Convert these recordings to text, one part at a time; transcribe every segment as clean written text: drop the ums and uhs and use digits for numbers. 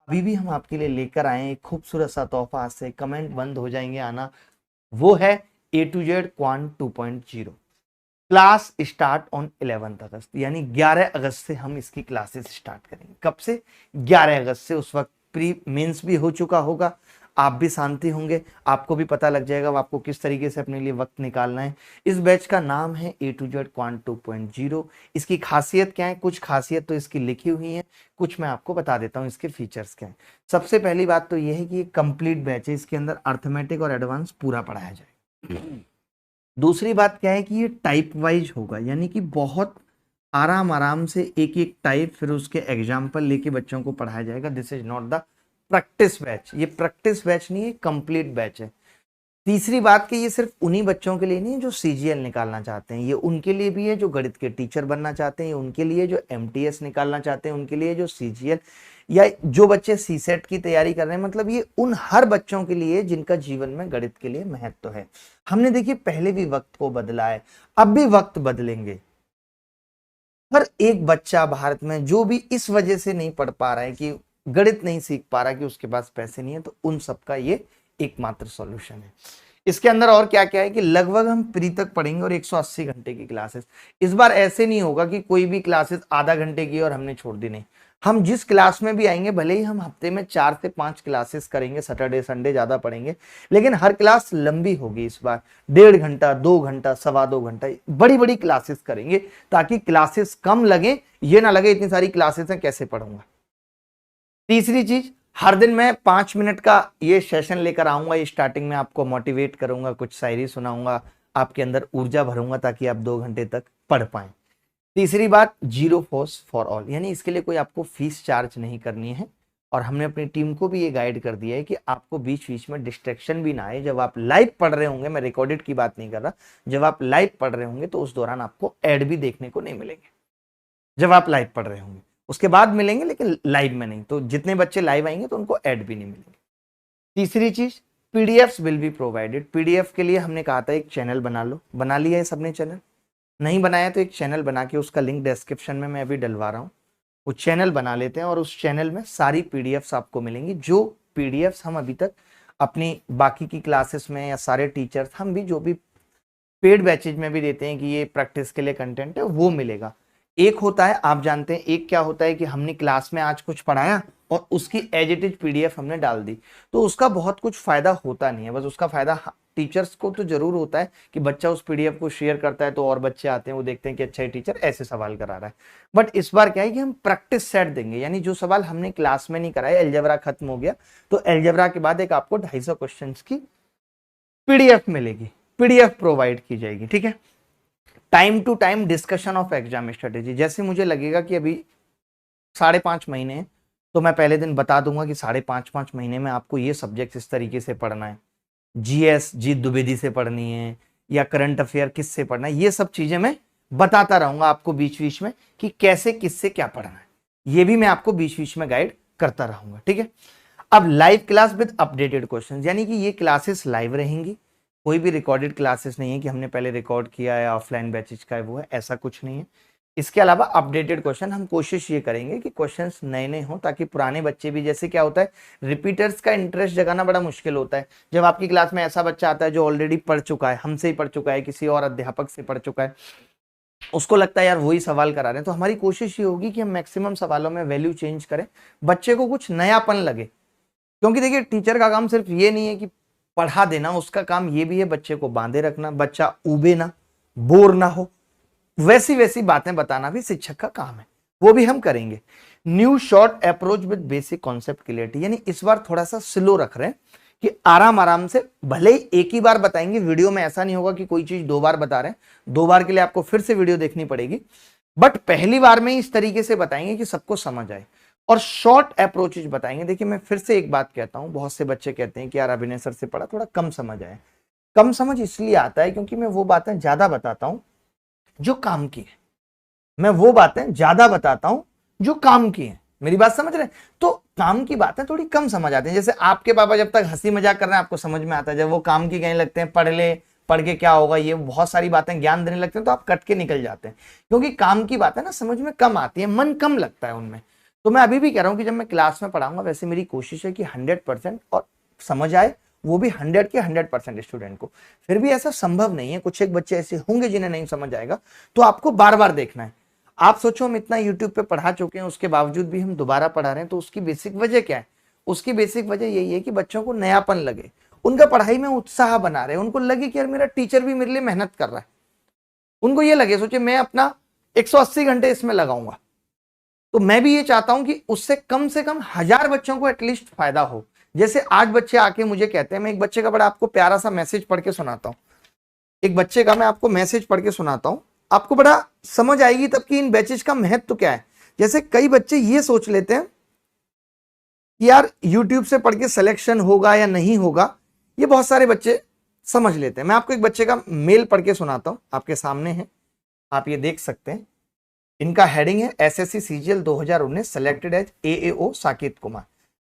अभी भी हम आपके लिए लेकर आए हैं एक खूबसूरत सा तोहफा। आज से कमेंट बंद हो जाएंगे आना। वो है A to Z quant 2.0। Class start on 11 अगस्त, यानी 11 अगस्त से हम इसकी क्लासेस स्टार्ट करेंगे। कब से? 11 अगस्त से। उस वक्त प्री मेंस भी हो चुका होगा, आप भी शांति होंगे, आपको भी पता लग जाएगा आपको किस तरीके से अपने लिए वक्त निकालना है। इस बैच का नाम है A to Z क्वांट 2.0। इसकी खासियत क्या है? कुछ खासियत तो इसकी लिखी हुई है, कुछ मैं आपको बता देता हूँ इसके फीचर्स क्या है। सबसे पहली बात तो यह है कि ये कंप्लीट बैच है, इसके अंदर अर्थमेटिक और एडवांस पूरा पढ़ाया जाएगा। दूसरी बात क्या है कि ये टाइप वाइज होगा, यानी कि बहुत आराम आराम से एक एक टाइप फिर उसके एग्जाम्पल लेके बच्चों को पढ़ाया जाएगा। This is not the practice batch, ये प्रैक्टिस बैच नहीं है, कंप्लीट बैच है। तीसरी बात कि ये सिर्फ उन्हीं बच्चों के लिए नहीं है जो सीजीएल निकालना चाहते हैं, ये उनके लिए भी है जो गणित के टीचर बनना चाहते हैं, ये उनके लिए जो एमटीएस निकालना चाहते हैं, उनके लिए जो सीजीएल, या जो बच्चे सीसेट की तैयारी कर रहे हैं। मतलब ये उन हर बच्चों के लिए जिनका जीवन में गणित के लिए महत्व है। हमने देखिए पहले भी वक्त को बदला है, अब भी वक्त बदलेंगे। हर एक बच्चा भारत में जो भी इस वजह से नहीं पढ़ पा रहा है कि गणित नहीं सीख पा रहा कि उसके पास पैसे नहीं है, तो उन सबका ये एकमात्र सॉल्यूशन है। इसके अंदर और क्या क्या है कि लगभग हम प्री तक पढ़ेंगे और 180 घंटे की क्लासेस। इस बार ऐसे नहीं होगा कि कोई भी क्लासेस आधा घंटे की और हमने छोड़ दी, नहीं। हम जिस क्लास में भी आएंगे, भले ही हम हफ्ते में 4 से 5 क्लासेस करेंगे, सैटरडे संडे ज्यादा पढ़ेंगे, लेकिन हर क्लास लंबी होगी। इस बार 1.5 घंटा, 2 घंटा, 2.25 घंटा बड़ी बड़ी क्लासेस करेंगे, ताकि क्लासेस कम लगे, ये ना लगे इतनी सारी क्लासेस हैं कैसे पढ़ूंगा। तीसरी चीज, हर दिन मैं 5 मिनट का ये सेशन लेकर आऊंगा। ये स्टार्टिंग में आपको मोटिवेट करूंगा, कुछ शायरी सुनाऊंगा, आपके अंदर ऊर्जा भरूंगा ताकि आप 2 घंटे तक पढ़ पाए। तीसरी बात, जीरो कॉस्ट फॉर ऑल, यानी इसके लिए कोई आपको फीस चार्ज नहीं करनी है। और हमने अपनी टीम को भी ये गाइड कर दिया है कि आपको बीच बीच में डिस्ट्रैक्शन भी ना आए। जब आप लाइव पढ़ रहे होंगे, मैं रिकॉर्डेड की बात नहीं कर रहा, जब आप लाइव पढ़ रहे होंगे तो उस दौरान आपको ऐड भी देखने को नहीं मिलेंगे। जब आप लाइव पढ़ रहे होंगे उसके बाद मिलेंगे, लेकिन लाइव में नहीं। तो जितने बच्चे लाइव आएंगे तो उनको ऐड भी नहीं मिलेंगे। तीसरी चीज, PDFs will be provided. PDF के लिए हमने कहा था एक चैनल बना लो, बना लिया है सबने चैनल? नहीं बनाया तो एक चैनल बना के उसका लिंक डिस्क्रिप्शन में मैं अभी डलवा रहा हूँ, वो चैनल बना लेते हैं और उस चैनल में सारी पीडीएफ्स आपको मिलेंगी। जो पीडीएफ्स हम अभी तक अपनी बाकी की क्लासेस में या सारे टीचर्स हम भी जो भी पेड बैचेज में भी देते हैं कि ये प्रैक्टिस के लिए कंटेंट है, वो मिलेगा। एक होता है, आप जानते हैं, एक क्या होता है कि हमने क्लास में आज कुछ पढ़ाया और उसकी एज इट इज पीडीएफ हमने डाल दी, तो उसका बहुत कुछ फायदा होता नहीं है। बस उसका फायदा टीचर्स को तो जरूर होता है कि बच्चा उस पीडीएफ को शेयर करता है तो और बच्चे आते हैं, वो देखते हैं कि अच्छा टीचर ऐसे सवाल करा रहा है। बट इस बार क्या है कि हम प्रैक्टिस सेट देंगे, यानी जो सवाल हमने क्लास में नहीं कराया, एलजेब्रा खत्म हो गया, तो एलजेब्रा के बाद एक आपको 250 क्वेश्चन की पीडीएफ मिलेगी, पीडीएफ प्रोवाइड की जाएगी। ठीक है। Time to time discussion of exam strategy, जैसे मुझे लगेगा कि अभी 5.5 महीने हैं, तो मैं पहले दिन बता दूंगा कि 5.5 महीने में आपको ये सब्जेक्ट इस तरीके से पढ़ना है, जीएस जी द्विवेदी से पढ़नी है या करंट अफेयर किस से पढ़ना है, ये सब चीजें मैं बताता रहूंगा आपको बीच बीच में कि कैसे किससे क्या पढ़ना है, ये भी मैं आपको बीच बीच में गाइड करता रहूंगा। ठीक है। अब live class with updated question, यानी कि ये क्लासेस लाइव रहेंगी, कोई भी रिकॉर्डेड क्लासेस नहीं है कि हमने पहले रिकॉर्ड किया है, ऑफलाइन बैचेज का है वो है, ऐसा कुछ नहीं है। इसके अलावा अपडेटेड क्वेश्चन, हम कोशिश ये करेंगे कि क्वेश्चंस नए नए हों ताकि पुराने बच्चे भी, जैसे क्या होता है रिपीटर्स का इंटरेस्ट जगाना बड़ा मुश्किल होता है। जब आपकी क्लास में ऐसा बच्चा आता है जो ऑलरेडी पढ़ चुका है, हमसे ही पढ़ चुका है, किसी और अध्यापक से पढ़ चुका है, उसको लगता है यार वही सवाल करा रहे हैं, तो हमारी कोशिश ये होगी कि हम मैक्सिमम सवालों में वैल्यू चेंज करें, बच्चे को कुछ नयापन लगे। क्योंकि देखिए टीचर का काम सिर्फ ये नहीं है कि पढ़ा देना, उसका काम ये भी है बच्चे को बांधे रखना, बच्चा उबे ना, बोर ना हो, वैसी वैसी बातें बताना भी शिक्षक का काम है, वो भी हम करेंगे। New short approach with basic concept clarity, यानी इस बार थोड़ा सा स्लो रख रहे हैं कि आराम आराम से, भले ही एक ही बार बताएंगे वीडियो में, ऐसा नहीं होगा कि कोई चीज 2 बार बता रहे हैं, 2 बार के लिए आपको फिर से वीडियो देखनी पड़ेगी, बट पहली बार में इस तरीके से बताएंगे कि सबको समझ आए और शॉर्ट अप्रोचेज बताएंगे। देखिए मैं फिर से एक बात कहता हूं, बहुत से बच्चे कहते हैं कि यार अभिनय सर से पढ़ा थोड़ा कम समझ आया। कम समझ इसलिए आता है क्योंकि मैं वो बातें ज्यादा बताता हूं जो काम की है, मैं वो बातें ज्यादा बताता हूं जो काम की है। मेरी बात समझ रहे हैं? तो काम की बातें थोड़ी कम समझ आती हैं। जैसे आपके पापा जब तक हंसी मजाक कर रहे हैं आपको समझ में आता है, जब वो काम की कहने लगते हैं पढ़ ले, पढ़ के क्या होगा, ये बहुत सारी बातें ज्ञान देने लगते हैं, तो आप कट के निकल जाते हैं, क्योंकि काम की बातें ना समझ में कम आती है, मन कम लगता है उनमें। तो मैं अभी भी कह रहा हूं कि जब मैं क्लास में पढ़ाऊंगा वैसे मेरी कोशिश है कि 100% और समझ आए, वो भी 100 के 100% स्टूडेंट को। फिर भी ऐसा संभव नहीं है, कुछ एक बच्चे ऐसे होंगे जिन्हें नहीं समझ आएगा, तो आपको बार बार देखना है। आप सोचो हम इतना यूट्यूब पे पढ़ा चुके हैं, उसके बावजूद भी हम दोबारा पढ़ा रहे हैं, तो उसकी बेसिक वजह क्या है? उसकी बेसिक वजह यही है कि बच्चों को नयापन लगे, उनका पढ़ाई में उत्साह बना रहे, उनको लगे कि यार मेरा टीचर भी मेरे लिए मेहनत कर रहा है, उनको ये लगे, सोचे मैं अपना 180 घंटे इसमें लगाऊंगा। तो मैं भी ये चाहता हूं कि उससे कम से कम 1000 बच्चों को एटलीस्ट फायदा हो। जैसे आज बच्चे आके मुझे कहते हैं, मैं एक बच्चे का बड़ा आपको प्यारा सा मैसेज पढ़ के सुनाता हूं, एक बच्चे का मैं आपको मैसेज पढ़ के सुनाता हूं, आपको बड़ा समझ आएगी तब कि इन बैचेज का महत्व क्या है। जैसे कई बच्चे ये सोच लेते हैं कि यार YouTube से पढ़ के सिलेक्शन होगा या नहीं होगा, ये बहुत सारे बच्चे समझ लेते हैं। मैं आपको एक बच्चे का मेल पढ़ के सुनाता हूं, आपके सामने है, आप ये देख सकते हैं। इनका हेडिंग है SSC CGL 2019 selected as AAO Saket Kumar.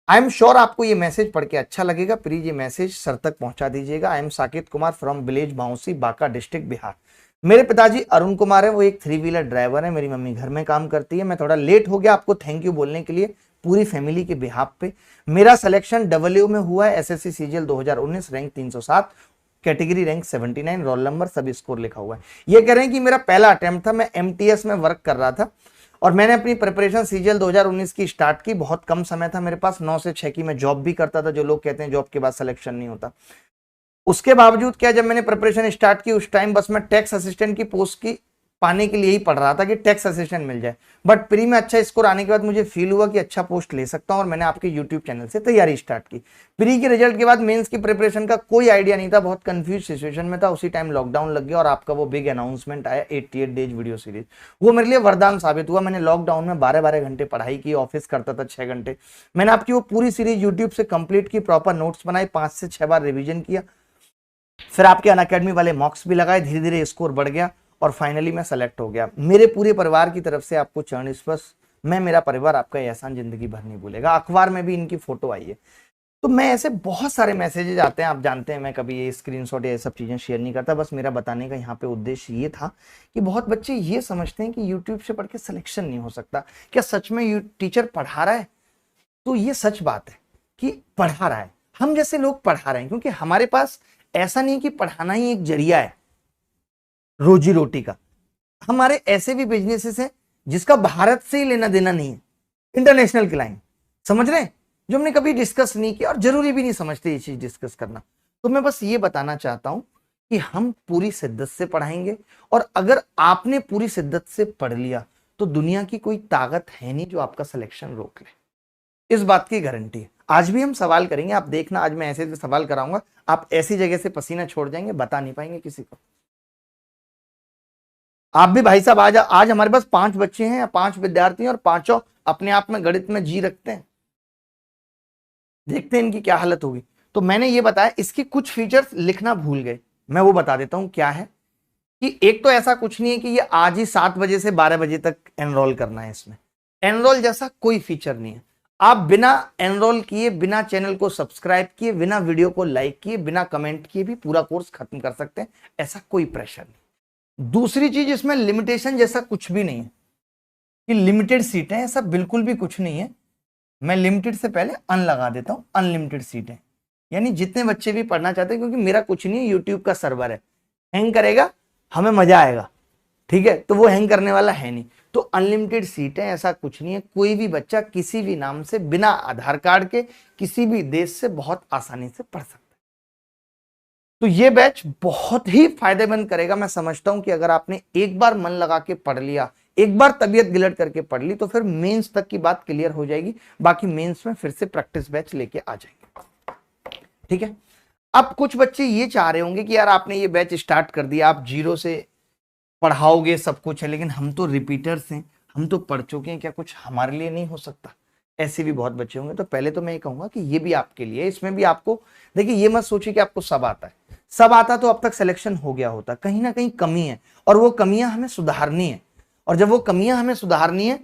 I am sure आपको ये मैसेज पढ़ के अच्छा लगेगा, प्लीज ये मैसेज सर तक पहुंचा दीजिएगा। I am Saket Kumar from village bouncy, Banka district, Bihar. मेरे पिताजी अरुण कुमार है, वो एक 3 व्हीलर ड्राइवर है, मेरी मम्मी घर में काम करती है। मैं थोड़ा लेट हो गया आपको थैंक यू बोलने के लिए पूरी फैमिली के बिहाफ पे। मेरा सिलेक्शन डब्ल्यू में हुआ है SSC CGL 2019, rank 307, category rank 79, roll number सब स्कोर लिखा हुआ है। ये कह रहे हैं कि मेरा पहला अटेम्प्ट था, मैं एमटीएस में वर्क कर रहा था और मैंने अपनी प्रिपरेशन सीजीएल 2019 की स्टार्ट की। बहुत कम समय था मेरे पास, 9 से 6 की मैं जॉब भी करता था, जो लोग कहते हैं जॉब के बाद सिलेक्शन नहीं होता। उसके बावजूद क्या, जब मैंने प्रिपरेशन स्टार्ट की उस टाइम बस मैं टैक्स असिस्टेंट की पोस्ट की पाने के लिए ही पढ़ रहा था कि टैक्स असिस्टेंट मिल जाए। बट प्री में अच्छा स्कोर आने के बाद मुझे फील हुआ कि अच्छा पोस्ट ले सकता हूं और मैंने आपके यूट्यूब चैनल से तैयारी स्टार्ट की। प्री के रिजल्ट के बाद मेंस की प्रिपरेशन का कोई आइडिया नहीं था, बहुत कंफ्यूज सिचुएशन में था। उसी टाइम लॉकडाउन लग गया और आपका वो बिग अनाउंसमेंट आया 88 डेज वीडियो सीरीज, वो मेरे लिए वरदान साबित हुआ। मैंने लॉकडाउन में 12-12 घंटे पढ़ाई की, ऑफिस करता था 6 घंटे। मैंने आपकी वो पूरी सीरीज यूट्यूब से कंप्लीट की, प्रॉपर नोट्स बनाए, 5 से 6 बार रिविजन किया, फिर आपके अनअकैडमी वाले मॉक्स भी लगाए, धीरे धीरे स्कोर बढ़ गया और फाइनली मैं सेलेक्ट हो गया। मेरे पूरे परिवार की तरफ से आपको चरण स्पर्श, मैं मेरा परिवार आपका एहसान जिंदगी भर नहीं भूलेगा। अखबार में भी इनकी फोटो आई है। तो मैं ऐसे बहुत सारे मैसेजेस आते हैं, आप जानते हैं मैं कभी ये स्क्रीनशॉट या ये सब चीजें शेयर नहीं करता। बस मेरा बताने का यहाँ पे उद्देश्य ये था कि बहुत बच्चे ये समझते हैं कि यूट्यूब से पढ़ के सिलेक्शन नहीं हो सकता। क्या सच में टीचर पढ़ा रहा है? तो ये सच बात है कि पढ़ा रहा है, हम जैसे लोग पढ़ा रहे हैं, क्योंकि हमारे पास ऐसा नहीं कि पढ़ाना ही एक जरिया है रोजी रोटी का। हमारे ऐसे भी बिजनेसेस हैं जिसका भारत से ही लेना देना नहीं है, इंटरनेशनल क्लाइंट, समझ रहे हैं, जो हमने कभी डिस्कस नहीं किया और जरूरी भी नहीं समझते ये चीज डिस्कस करना। तो मैं बस ये बताना चाहता हूं कि हम पूरी शिद्दत से पढ़ाएंगे और अगर आपने पूरी शिद्दत से पढ़ लिया तो दुनिया की कोई ताकत है नहीं जो आपका सिलेक्शन रोक ले, इस बात की गारंटी है। आज भी हम सवाल करेंगे, आप देखना, आज मैं ऐसे सवाल कराऊंगा, आप ऐसी जगह से पसीना छोड़ जाएंगे, बता नहीं पाएंगे किसी को। आप भी भाई साहब, आज हमारे पास 5 बच्चे हैं या 5 विद्यार्थी हैं और पांचों अपने आप में गणित में जी रखते हैं, देखते हैं इनकी क्या हालत होगी। तो मैंने ये बताया, इसकी कुछ फीचर्स लिखना भूल गए, मैं वो बता देता हूं क्या है। कि एक तो ऐसा कुछ नहीं है कि ये आज ही 7 बजे से 12 बजे तक एनरोल करना है, इसमें एनरोल जैसा कोई फीचर नहीं है। आप बिना एनरोल किए, बिना चैनल को सब्सक्राइब किए, बिना वीडियो को लाइक किए, बिना कमेंट किए भी पूरा कोर्स खत्म कर सकते हैं, ऐसा कोई प्रेशर नहीं। दूसरी चीज, इसमें लिमिटेशन जैसा कुछ भी नहीं है कि लिमिटेड सीटें, ऐसा बिल्कुल भी कुछ नहीं है। मैं लिमिटेड से पहले अन लगा देता हूं, अनलिमिटेड सीटें, यानी जितने बच्चे भी पढ़ना चाहते हैं, क्योंकि मेरा कुछ नहीं है, यूट्यूब का सर्वर है, हैंग करेगा हमें मजा आएगा, ठीक है, तो वो हैंग करने वाला है नहीं। तो अनलिमिटेड सीटें, ऐसा कुछ नहीं है। कोई भी बच्चा किसी भी नाम से, बिना आधार कार्ड के, किसी भी देश से बहुत आसानी से पढ़ सकता है। तो ये बैच बहुत ही फायदेमंद करेगा। मैं समझता हूं कि अगर आपने एक बार मन लगा के पढ़ लिया, एक बार तबीयत गिलट करके पढ़ ली, तो फिर मेंस तक की बात क्लियर हो जाएगी। बाकी मेंस में फिर से प्रैक्टिस बैच लेके आ जाएंगे, ठीक है। अब कुछ बच्चे ये चाह रहे होंगे कि यार आपने ये बैच स्टार्ट कर दिया, आप जीरो से पढ़ाओगे, सब कुछ है, लेकिन हम तो रिपीटर्स हैं, हम तो पढ़ चुके हैं, क्या कुछ हमारे लिए नहीं हो सकता? ऐसे भी बहुत बच्चे होंगे। तो पहले तो मैं ये कहूंगा कि ये भी आपके लिए, इसमें भी आपको देखिए, ये मत सोचिए कि आपको सब आता है। सब आता तो अब तक सिलेक्शन हो गया होता, कहीं ना कहीं कमी है और वो कमियां हमें सुधारनी है। और जब वो कमियां हमें सुधारनी है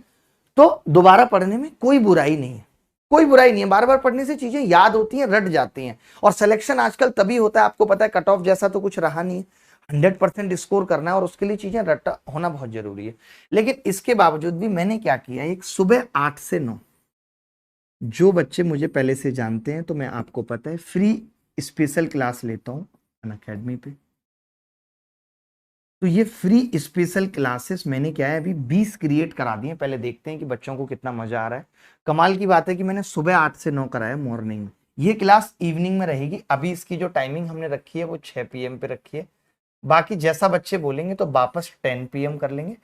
तो दोबारा पढ़ने में कोई बुराई नहीं है, कोई बुराई नहीं है। बार बार पढ़ने से चीजें याद होती हैं, रट जाती हैं। और सिलेक्शन आजकल तभी होता है, आपको पता है, कट ऑफ जैसा तो कुछ रहा नहीं है। 100% स्कोर करना है और उसके लिए चीजें रट्टा होना बहुत जरूरी है। लेकिन इसके बावजूद भी मैंने क्या किया, एक सुबह 8 से 9, जो बच्चे मुझे पहले से जानते हैं तो मैं आपको पता है फ्री स्पेशल क्लास लेता हूं अनअकैडमी पे। तो ये फ्री स्पेशल क्लासेस मैंने क्या है अभी 20 क्रिएट करा दिए। पहले देखते हैं कि बच्चों को कितना मजा आ रहा है। कमाल की बात है कि मैंने सुबह 8 से 9 कराया मॉर्निंग में, ये क्लास इवनिंग में रहेगी। अभी इसकी जो टाइमिंग हमने रखी है वो 6 PM पे रखी है। बाकी जैसा बच्चे बोलेंगे तो वापस 10 PM कर लेंगे।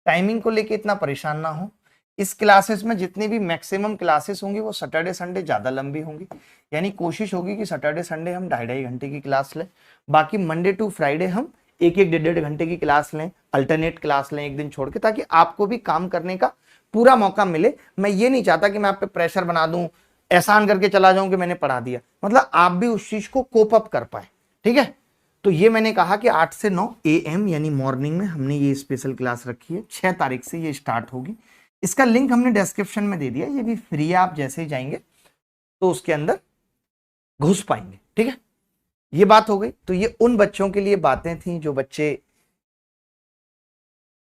टाइमिंग को लेके इतना परेशान ना हो। इस क्लासेस में जितनी भी मैक्सिमम क्लासेस होंगी वो सैटरडे संडे ज्यादा लंबी होंगी, यानी कोशिश होगी कि सैटरडे संडे हम 2.5-2.5 घंटे की क्लास लें। बाकी मंडे टू फ्राइडे हम 1-1 1.5 घंटे की क्लास लें, अल्टरनेट क्लास लें एक दिन छोड़ के, ताकि आपको भी काम करने का पूरा मौका मिले। मैं ये नहीं चाहता कि मैं आप पे प्रेशर बना दूं, एहसान करके चला जाऊं कि मैंने पढ़ा दिया, मतलब आप भी उस चीज को कोप अप कर पाए। ठीक है, तो ये मैंने कहा कि 8 से 9 AM यानी मॉर्निंग में हमने ये स्पेशल क्लास रखी है। 6 तारीख से ये स्टार्ट होगी। इसका लिंक हमने डिस्क्रिप्शन में दे दिया, ये भी फ्री है, आप जैसे ही जाएंगे तो उसके अंदर घुस पाएंगे। ठीक है, ये बात हो गई। तो ये उन बच्चों के लिए बातें थी जो बच्चे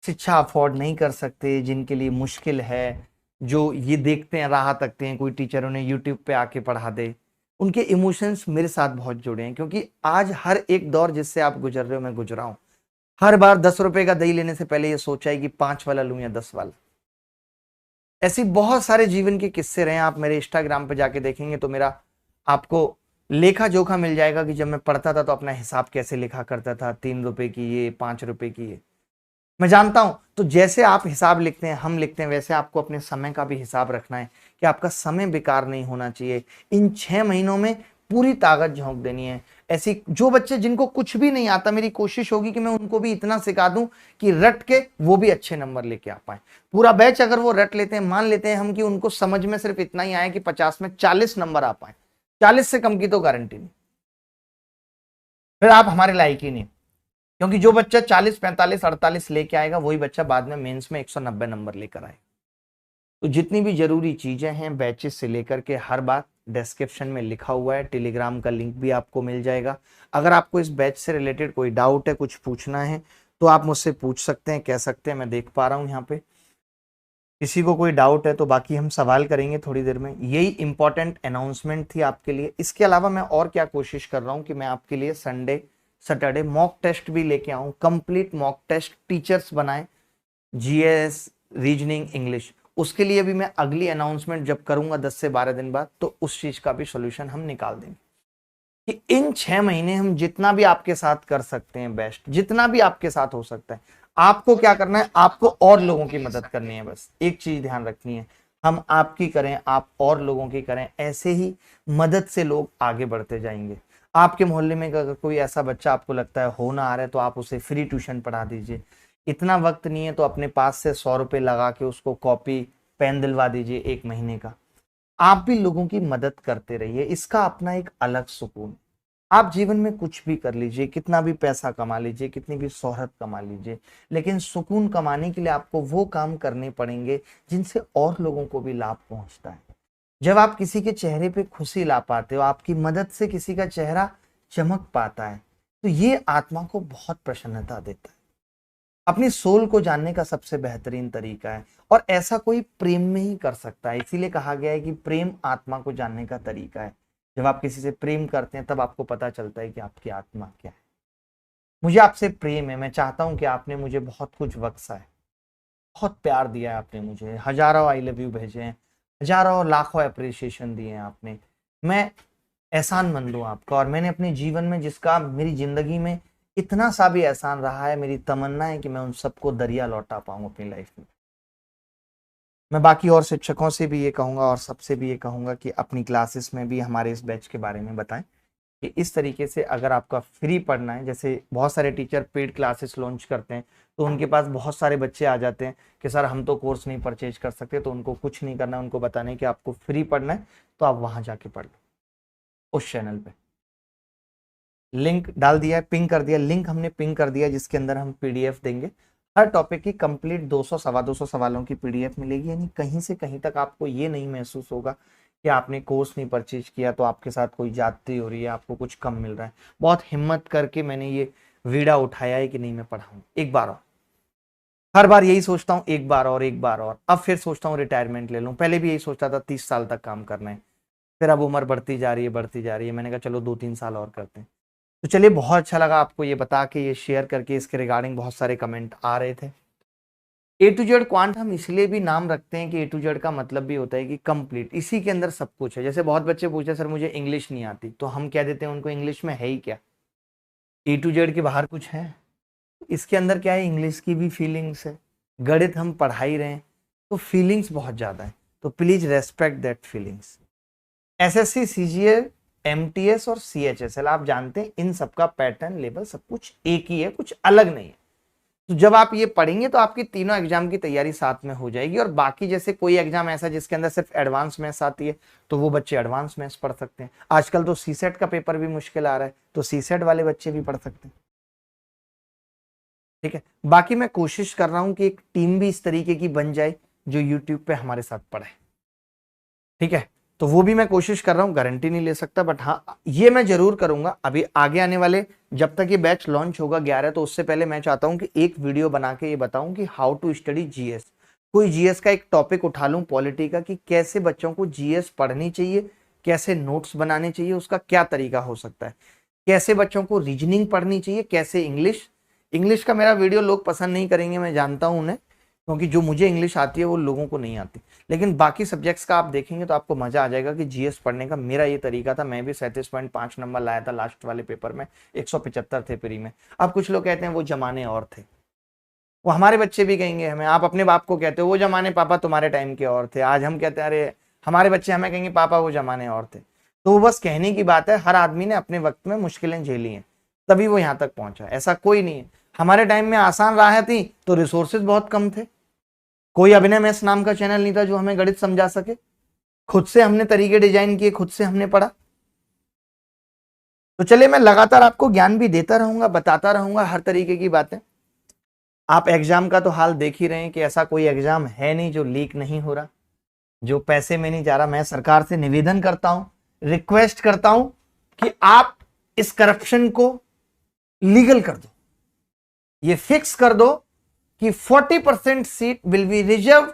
शिक्षा अफोर्ड नहीं कर सकते, जिनके लिए मुश्किल है, जो ये देखते हैं राह तकते हैं कोई टीचर उन्हें यूट्यूब पे आके पढ़ा दे। उनके इमोशंस मेरे साथ बहुत जुड़े हैं, क्योंकि आज हर एक दौर जिससे आप गुजर रहे हो मैं गुजरा हूं। हर बार 10 रुपए का दही लेने से पहले ये सोचा है कि 5 वाला लूं या 10 वाला। ऐसी बहुत सारे जीवन के किस्से रहे हैं। आप मेरे इंस्टाग्राम पे जाके देखेंगे तो मेरा आपको लेखा जोखा मिल जाएगा कि जब मैं पढ़ता था तो अपना हिसाब कैसे लिखा करता था, 3 रुपए की ये, 5 रुपए की ये। मैं जानता हूं, तो जैसे आप हिसाब लिखते हैं, हम लिखते हैं, वैसे आपको अपने समय का भी हिसाब रखना है कि आपका समय बेकार नहीं होना चाहिए। इन 6 महीनों में पूरी ताकत झोंक देनी है। ऐसी जो बच्चे जिनको कुछ भी नहीं आता, मेरी कोशिश होगी कि मैं उनको भी इतना सिखा दूं कि रट के वो भी अच्छे नंबर लेके आ पाए। पूरा बैच अगर वो रट लेते हैं, मान लेते हैं हम कि उनको समझ में सिर्फ इतना ही आया कि 50 में 40 नंबर आ पाए, 40 से कम की तो गारंटी नहीं, फिर आप हमारे लायक ही नहीं। क्योंकि जो बच्चा 40 45 48 लेके आएगा वही बच्चा बाद में मेंस में 190 नंबर लेकर आएगा। तो जितनी भी जरूरी चीजें हैं बैचेस से लेकर के हर बात डिस्क्रिप्शन में लिखा हुआ है। टेलीग्राम का लिंक भी आपको मिल जाएगा। अगर आपको इस बैच से रिलेटेड कोई डाउट है, कुछ पूछना है, तो आप मुझसे पूछ सकते हैं, कह सकते हैं। मैं देख पा रहा हूं यहाँ पे किसी को कोई डाउट है, तो बाकी हम सवाल करेंगे थोड़ी देर में। यही इंपॉर्टेंट अनाउंसमेंट थी आपके लिए। इसके अलावा मैं और क्या कोशिश कर रहा हूं कि मैं आपके लिए संडे सैटरडे मॉक टेस्ट भी लेके आऊं, कंप्लीट मॉक टेस्ट टीचर्स बनाए, जीएस, रीजनिंग, इंग्लिश। उसके लिए भी मैं अगली अनाउंसमेंट जब करूंगा 10 से 12 दिन बाद, तो उस चीज का भी सॉल्यूशन हम निकाल देंगे कि इन 6 महीने हम जितना भी आपके साथ कर सकते हैं बेस्ट, जितना भी आपके साथ हो सकता है। आपको क्या करना है, आपको और लोगों की मदद करनी है। बस एक चीज ध्यान रखनी है, हम आपकी करें, आप और लोगों की करें, ऐसे ही मदद से लोग आगे बढ़ते जाएंगे। आपके मोहल्ले में अगर कोई ऐसा बच्चा आपको लगता है हो ना आ रहा है, तो आप उसे फ्री ट्यूशन पढ़ा दीजिए। इतना वक्त नहीं है तो अपने पास से 100 रुपए लगा के उसको कॉपी पेन दिलवा दीजिए 1 महीने का। आप भी लोगों की मदद करते रहिए, इसका अपना एक अलग सुकून। आप जीवन में कुछ भी कर लीजिए, कितना भी पैसा कमा लीजिए, कितनी भी शोहरत कमा लीजिए, लेकिन सुकून कमाने के लिए आपको वो काम करने पड़ेंगे जिनसे और लोगों को भी लाभ पहुंचता है। जब आप किसी के चेहरे पे खुशी ला पाते हो, आपकी मदद से किसी का चेहरा चमक पाता है, तो ये आत्मा को बहुत प्रसन्नता देता है। अपनी सोल को जानने का सबसे बेहतरीन तरीका है, और ऐसा कोई प्रेम में ही कर सकता है। इसीलिए कहा गया है कि प्रेम आत्मा को जानने का तरीका है। जब आप किसी से प्रेम करते हैं तब आपको पता चलता है कि आपकी आत्मा क्या है। मुझे आपसे प्रेम है, मैं चाहता हूं कि आपने मुझे बहुत कुछ बख्शा है, बहुत प्यार दिया है आपने मुझे, हजारों आई लव यू भेजे हैं, हजारों लाखों अप्रिसिएशन दिए हैं आपने। मैं एहसानमंद हूं आपका, और मैंने अपने जीवन में जिसका मेरी जिंदगी में इतना सा भी एहसान रहा है, मेरी तमन्ना है कि मैं उन सबको दरिया लौटा पाऊं अपनी लाइफ में। मैं बाकी और शिक्षकों से भी ये कहूंगा और सबसे भी ये कहूंगा कि अपनी क्लासेस में भी हमारे इस बैच के बारे में बताएं कि इस तरीके से अगर आपका फ्री पढ़ना है, जैसे बहुत सारे टीचर पेड क्लासेस लॉन्च करते हैं तो उनके पास बहुत सारे बच्चे आ जाते हैं कि सर हम तो कोर्स नहीं परचेज कर सकते, तो उनको कुछ नहीं करना है, उनको बताना है कि आपको फ्री पढ़ना है तो आप वहां जाके पढ़ लो। उस चैनल पे लिंक डाल दिया है, पिंग कर दिया, लिंक हमने पिंग कर दिया, जिसके अंदर हम पीडीएफ देंगे। हर टॉपिक की कंप्लीट 200 सवा 200 सवालों की पीडीएफ मिलेगी, यानी कहीं से कहीं तक आपको ये नहीं महसूस होगा कि आपने कोर्स नहीं परचेज किया तो आपके साथ कोई ज्यादती हो रही है, आपको कुछ कम मिल रहा है। बहुत हिम्मत करके मैंने ये वीड़ा उठाया है कि नहीं मैं पढ़ाऊं एक बार और। हर बार यही सोचता हूं एक बार और एक बार और। अब फिर सोचता हूं रिटायरमेंट ले लूं। पहले भी यही सोचता था 30 साल तक काम करना है, फिर अब उम्र बढ़ती जा रही है बढ़ती जा रही है, मैंने कहा चलो 2-3 साल और करते हैं। तो चलिए, बहुत अच्छा लगा आपको ये बता के, ये शेयर करके। इसके रिगार्डिंग बहुत सारे कमेंट आ रहे थे। ए टू जेड क्वांट हम इसलिए भी नाम रखते हैं कि ए टू जेड का मतलब भी होता है कि कंप्लीट, इसी के अंदर सब कुछ है। जैसे बहुत बच्चे पूछते हैं सर मुझे इंग्लिश नहीं आती, तो हम कह देते हैं उनको इंग्लिश में है ही क्या, ए टू जेड के बाहर कुछ है। इसके अंदर क्या है, इंग्लिश की भी फीलिंग्स है, गणित हम पढ़ा ही रहे हैं, तो फीलिंग्स बहुत ज्यादा है। तो please respect that feelings. SSC, CGL, MTS और सीएचएसएल, आप जानते हैं इन सबका पैटर्न, लेवल सब कुछ एक ही है, कुछ अलग नहीं है। तो जब आप ये पढ़ेंगे तो आपकी तीनों एग्जाम की तैयारी साथ में हो जाएगी। और बाकी जैसे कोई एग्जाम ऐसा जिसके अंदर सिर्फ एडवांस मैथ्स आती है, तो वो बच्चे एडवांस मैथ्स पढ़ सकते हैं। आजकल तो सीसेट का पेपर भी मुश्किल आ रहा है, तो सीसेट वाले बच्चे भी पढ़ सकते हैं। ठीक है, बाकी मैं कोशिश कर रहा हूं कि एक टीम भी इस तरीके की बन जाए जो यूट्यूब पे हमारे साथ पढ़े। ठीक है, तो वो भी मैं कोशिश कर रहा हूं, गारंटी नहीं ले सकता, बट हाँ ये मैं जरूर करूंगा। अभी आगे आने वाले, जब तक ये बैच लॉन्च होगा 11, तो उससे पहले मैं चाहता हूं कि एक वीडियो बना के ये बताऊं कि हाउ टू स्टडी जीएस। कोई जीएस का एक टॉपिक उठा लूं पॉलिटी का, कि कैसे बच्चों को जीएस पढ़नी चाहिए, कैसे नोट्स बनाने चाहिए, उसका क्या तरीका हो सकता है, कैसे बच्चों को रीजनिंग पढ़नी चाहिए, कैसे इंग्लिश। इंग्लिश का मेरा वीडियो लोग पसंद नहीं करेंगे, मैं जानता हूं उन्हें, क्योंकि जो मुझे इंग्लिश आती है वो लोगों को नहीं आती। लेकिन बाकी सब्जेक्ट्स का आप देखेंगे तो आपको मजा आ जाएगा कि जीएस पढ़ने का मेरा ये तरीका था। मैं भी 37.5 नंबर लाया था लास्ट वाले पेपर में, 175 थे प्री में। अब कुछ लोग कहते हैं वो जमाने और थे, वो हमारे बच्चे भी कहेंगे हमें, आप अपने बाप को कहते हो वो जमाने पापा तुम्हारे टाइम के और थे। आज हम कहते हैं, अरे हमारे बच्चे हमें कहेंगे पापा वो जमाने और थे। तो वो बस कहने की बात है। हर आदमी ने अपने वक्त में मुश्किलें झेली हैं, तभी वो यहाँ तक पहुंचा, ऐसा कोई नहीं है। हमारे टाइम में आसान राह थी तो रिसोर्सेज बहुत कम थे, कोई अभिनय मैथ्स नाम का चैनल नहीं था जो हमें गणित समझा सके। खुद से हमने तरीके डिजाइन किए, खुद से हमने पढ़ा। तो चलिए, मैं लगातार आपको ज्ञान भी देता रहूंगा, बताता रहूंगा हर तरीके की बातें। आप एग्जाम का तो हाल देख ही रहे हैं कि ऐसा कोई एग्जाम है नहीं जो लीक नहीं हो रहा, जो पैसे में नहीं जा रहा। मैं सरकार से निवेदन करता हूं, रिक्वेस्ट करता हूं कि आप इस करप्शन को लीगल कर दो, ये फिक्स कर दो कि 40% seat will be reserve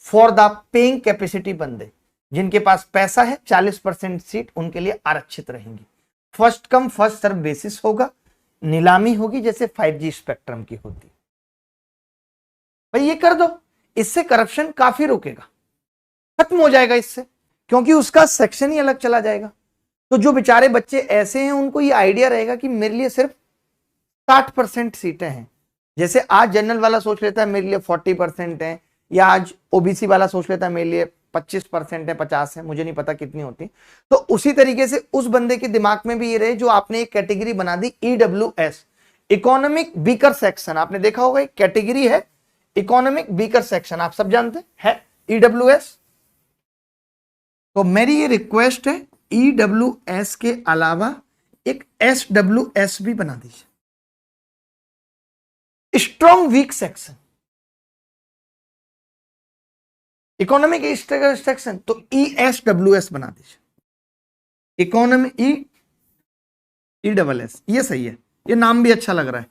for the paying capacity बंदे। जिनके पास पैसा है 40% सीट उनके लिए आरक्षित रहेंगी। First come first serve basis होगा, नीलामी होगी जैसे 5G स्पेक्ट्रम की होती। भाई ये कर दो, इससे करप्शन काफी रुकेगा, खत्म हो जाएगा इससे, क्योंकि उसका सेक्शन ही अलग चला जाएगा। तो जो बेचारे बच्चे ऐसे हैं उनको ये आइडिया रहेगा कि मेरे लिए सिर्फ 60% सीटें हैं। जैसे आज जनरल वाला सोच लेता है मेरे लिए 40% है, या आज ओबीसी वाला सोच लेता है मेरे लिए 25% है, 50 है, मुझे नहीं पता कितनी होती। तो उसी तरीके से उस बंदे के दिमाग में भी ये रहे, जो आपने एक कैटेगरी बना दी EWS, इकोनॉमिक वीकर सेक्शन। आपने देखा होगा एक कैटेगरी है इकोनॉमिक वीकर सेक्शन, आप सब जानते हैं EWS। तो मेरी ये रिक्वेस्ट है, EWS के अलावा एक SWS भी बना दीजिए, strong week section. Economic section तो ESWS बना दीजिए, इकोनॉमिक ESS, ये सही है, ये नाम भी अच्छा लग रहा है,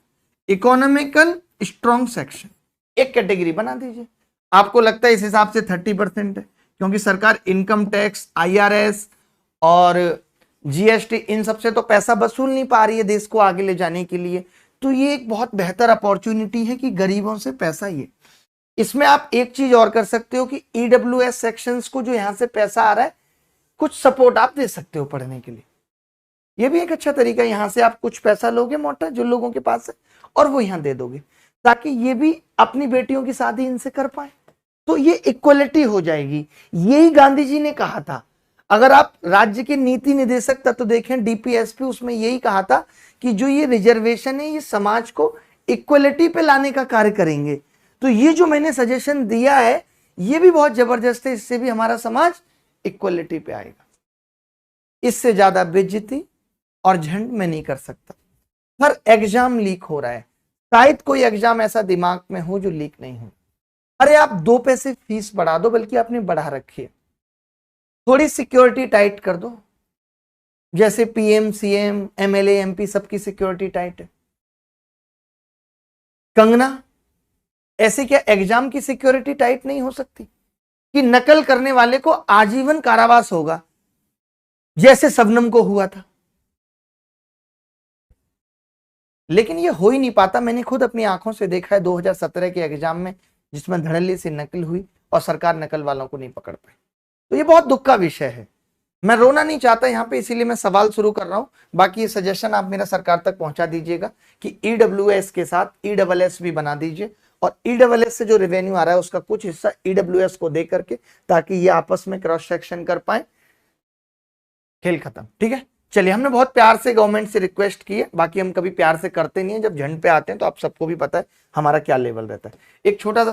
इकोनॉमिकल स्ट्रॉन्ग सेक्शन एक कैटेगरी बना दीजिए। आपको लगता है इस हिसाब से 30% है, क्योंकि सरकार इनकम टैक्स, IRS और GST इन सबसे तो पैसा वसूल नहीं पा रही है देश को आगे ले जाने के लिए। तो ये एक बहुत बेहतर अपॉर्चुनिटी है कि गरीबों से पैसा ये। इसमें आप एक चीज और कर सकते हो कि EWS सेक्शंस को जो यहां से पैसा आ रहा है, कुछ सपोर्ट आप दे सकते हो पढ़ने के लिए। ये भी एक अच्छा तरीका है, यहां से आप कुछ पैसा लोगे मोटा जो लोगों के पास है, और वो यहां दे दोगे, ताकि ये भी अपनी बेटियों की शादी इनसे कर पाए। तो ये इक्वलिटी हो जाएगी। यही गांधी जी ने कहा था। अगर आप राज्य के नीति निदेशक तत्व देखें DPSP, उसमें यही कहा था कि जो ये रिजर्वेशन है ये समाज को इक्वलिटी पे लाने का कार्य करेंगे। तो ये जो मैंने सजेशन दिया है ये भी बहुत जबरदस्त है, इससे भी हमारा समाज इक्वलिटी पे आएगा। इससे ज्यादा बेइज्जती और झंड में नहीं कर सकता। हर एग्जाम लीक हो रहा है, शायद कोई एग्जाम ऐसा दिमाग में हो जो लीक नहीं हो। अरे आप 2 पैसे फीस बढ़ा दो, बल्कि आपने बढ़ा रखी है, थोड़ी सिक्योरिटी टाइट कर दो। जैसे PM, CM, MLA, MP सबकी सिक्योरिटी टाइट है, कंगना, ऐसे क्या एग्जाम की सिक्योरिटी टाइट नहीं हो सकती कि नकल करने वाले को आजीवन कारावास होगा जैसे शबनम को हुआ था? लेकिन ये हो ही नहीं पाता। मैंने खुद अपनी आंखों से देखा है 2017 के एग्जाम में, जिसमें धड़ल्ले से नकल हुई और सरकार नकल वालों को नहीं पकड़ पाई। तो ये बहुत दुख का विषय है। मैं रोना नहीं चाहता यहाँ पे, इसीलिए मैं सवाल शुरू कर रहा हूं। बाकी ये सजेशन आप मेरा सरकार तक पहुंचा दीजिएगा कि ईडब्ल्यूएस के साथ ईडब्ल्यूएस भी बना दीजिए, और ईडब्ल्यूएस से जो रेवेन्यू आ रहा है उसका कुछ हिस्सा ईडब्ल्यूएस को दे करके, ताकि ये आपस में क्रॉस सेक्शन कर पाए। खेल खत्म, ठीक है। चलिए, हमने बहुत प्यार से गवर्नमेंट से रिक्वेस्ट की है, बाकी हम कभी प्यार से करते नहीं है, जब झंड पे आते हैं तो आप सबको भी पता है हमारा क्या लेवल रहता है। एक छोटा सा